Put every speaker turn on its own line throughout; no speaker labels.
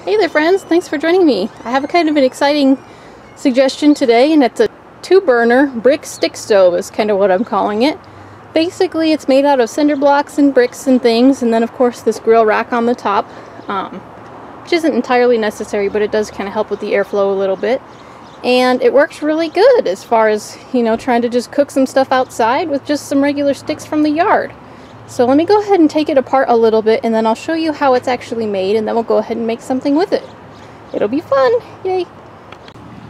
Hey there friends, thanks for joining me. I have a kind of an exciting suggestion today, and it's a 2-burner brick stick stove is kind of what I'm calling it. Basically it's made out of cinder blocks and bricks and things, and then of course this grill rack on the top, which isn't entirely necessary, but it does kind of help with the airflow a little bit. And it works really good as far as, you know, trying to just cook some stuff outside with just some regular sticks from the yard. So let me go ahead and take it apart a little bit, and then I'll show you how it's actually made, and then we'll go ahead and make something with it. It'll be fun! Yay!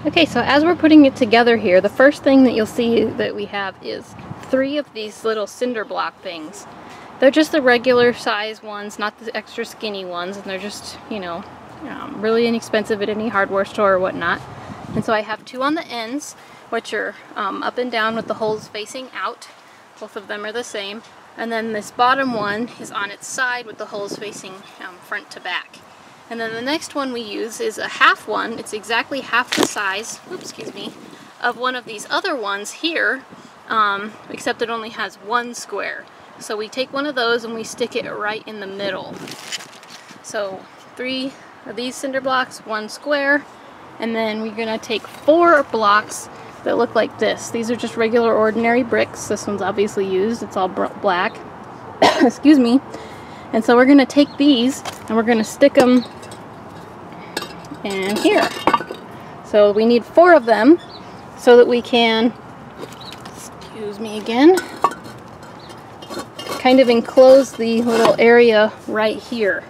Okay, so as we're putting it together here, the first thing that you'll see that we have is 3 of these little cinder block things. They're just the regular size ones, not the extra skinny ones, and they're just, you know, really inexpensive at any hardware store or whatnot. And so I have 2 on the ends, which are up and down with the holes facing out. Both of them are the same. And then this bottom one is on its side with the holes facing front to back. And then the next one we use is a half one. It's exactly half the size, of one of these other ones here, except it only has 1 square. So we take one of those and we stick it right in the middle. So 3 of these cinder blocks, 1 square, and then we're going to take 4 blocks that look like this. These are just regular ordinary bricks. This one's obviously used. It's all black. Excuse me. And so we're going to take these and we're going to stick them in here. So we need 4 of them so that we can, excuse me again, kind of enclose the little area right here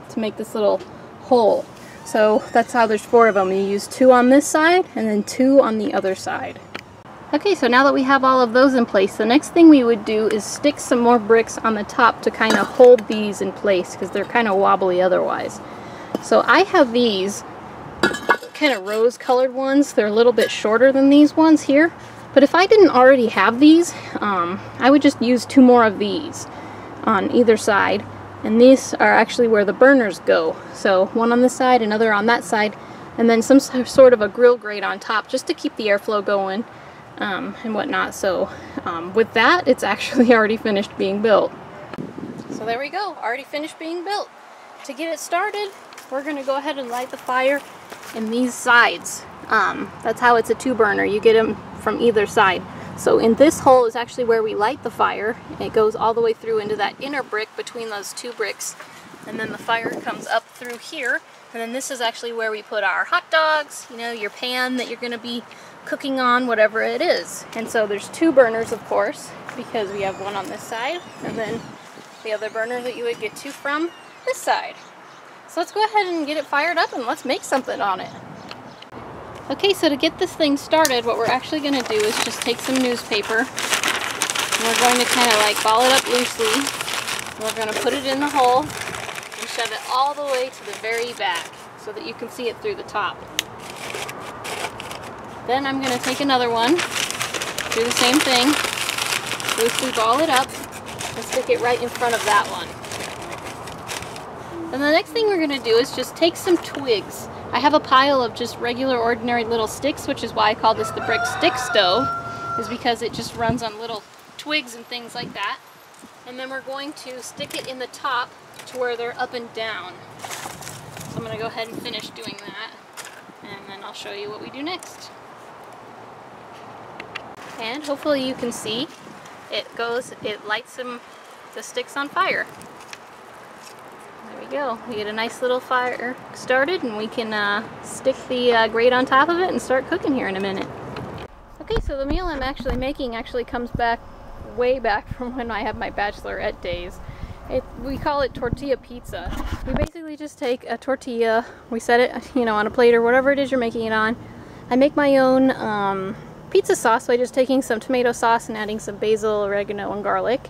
to make this little hole. So that's how there's 4 of them. You use 2 on this side and then 2 on the other side. Okay, so now that we have all of those in place, the next thing we would do is stick some more bricks on the top to kind of hold these in place because they're kind of wobbly otherwise. So I have these kind of rose colored ones. They're a little bit shorter than these ones here. But if I didn't already have these, I would just use 2 more of these on either side. And these are actually where the burners go. So one on this side, another on that side, and then some sort of a grill grate on top just to keep the airflow going and whatnot. So with that, it's actually already finished being built. So there we go, already finished being built. To get it started, we're going to go ahead and light the fire in these sides. That's how it's a 2-burner. You get them from either side. So in this hole is actually where we light the fire. It goes all the way through into that inner brick between those 2 bricks. And then the fire comes up through here. And then this is actually where we put our hot dogs, you know, your pan that you're going to be cooking on, whatever it is. And so there's 2 burners, of course, because we have one on this side. And then the other burner that you would get 2 from this side. So let's go ahead and get it fired up and let's make something on it. Okay, so to get this thing started, what we're actually going to do is just take some newspaper, and we're going to kind of like ball it up loosely, and we're going to put it in the hole and shove it all the way to the very back so that you can see it through the top. Then I'm going to take another one, do the same thing, loosely ball it up, and stick it right in front of that one. And the next thing we're going to do is just take some twigs. I have a pile of just regular ordinary little sticks, which is why I call this the brick stick stove, is because it just runs on little twigs and things like that. And then we're going to stick it in the top to where they're up and down. So I'm going to go ahead and finish doing that, and then I'll show you what we do next. And hopefully you can see it lights the sticks on fire. There we go. We get a nice little fire started, and we can stick the grate on top of it and start cooking here in a minute. Okay, so the meal I'm actually making comes back way back from when I have my bachelorette days. We call it tortilla pizza. We basically just take a tortilla, we set it, you know, on a plate or whatever it is you're making it on. I make my own pizza sauce by just taking some tomato sauce and adding some basil, oregano, and garlic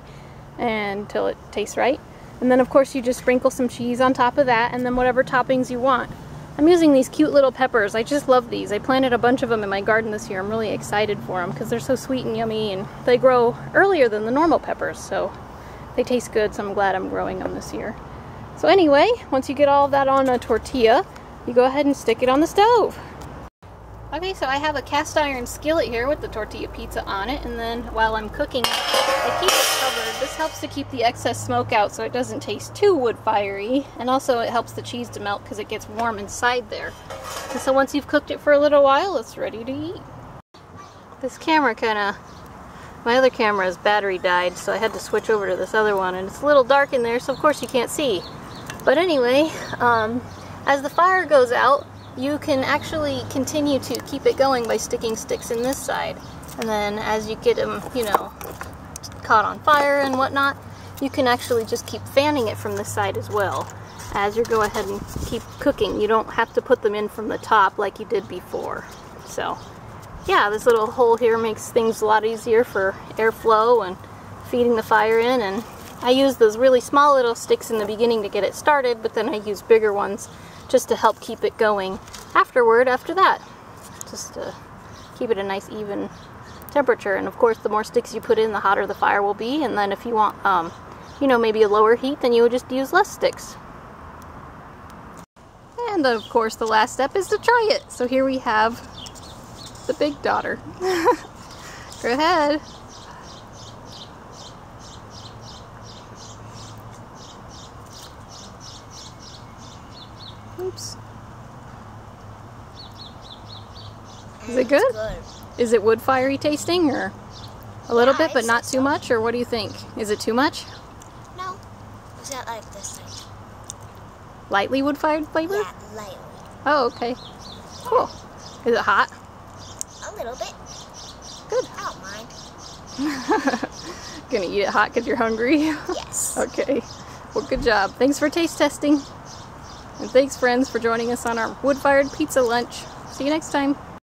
until it tastes right. And then of course you just sprinkle some cheese on top of that, and then whatever toppings you want. I'm using these cute little peppers. I just love these. I planted a bunch of them in my garden this year. I'm really excited for them because they're so sweet and yummy, and they grow earlier than the normal peppers, so they taste good, so I'm glad I'm growing them this year. So anyway, once you get all of that on a tortilla, you go ahead and stick it on the stove. Okay, so I have a cast iron skillet here with the tortilla pizza on it, and then while I'm cooking, I keep it covered. This helps to keep the excess smoke out so it doesn't taste too wood fiery, and also it helps the cheese to melt because it gets warm inside there. And so once you've cooked it for a little while, it's ready to eat. This camera my other camera's battery died, so I had to switch over to this other one, and it's a little dark in there, so of course you can't see. But anyway, as the fire goes out, you can actually continue to keep it going by sticking sticks in this side. And then as you get them, you know, caught on fire and whatnot, you can actually just keep fanning it from this side as well. As you go ahead and keep cooking, you don't have to put them in from the top like you did before. So, yeah, this little hole here makes things a lot easier for airflow and feeding the fire in. And I use those really small little sticks in the beginning to get it started, but then I use bigger ones just to help keep it going after that, just to keep it a nice even temperature. And of course, the more sticks you put in, the hotter the fire will be. And then if you want, you know, maybe a lower heat, then you would just use less sticks. And then, of course, the last step is to try it. So here we have the big daughter. Go ahead. Oops.
Is it good?
Is it wood fiery tasting, or a little bit, but not too much, or what do you think? Is it too much?
No, it's not like this thing.
Lightly wood fired flavor?
Yeah, lightly.
Oh, okay. Cool. Is it hot?
A little bit.
Good.
I don't mind.
Gonna eat it hot because you're hungry?
Yes.
Okay. Well, good job. Thanks for taste testing. And thanks, friends, for joining us on our wood-fired pizza lunch. See you next time.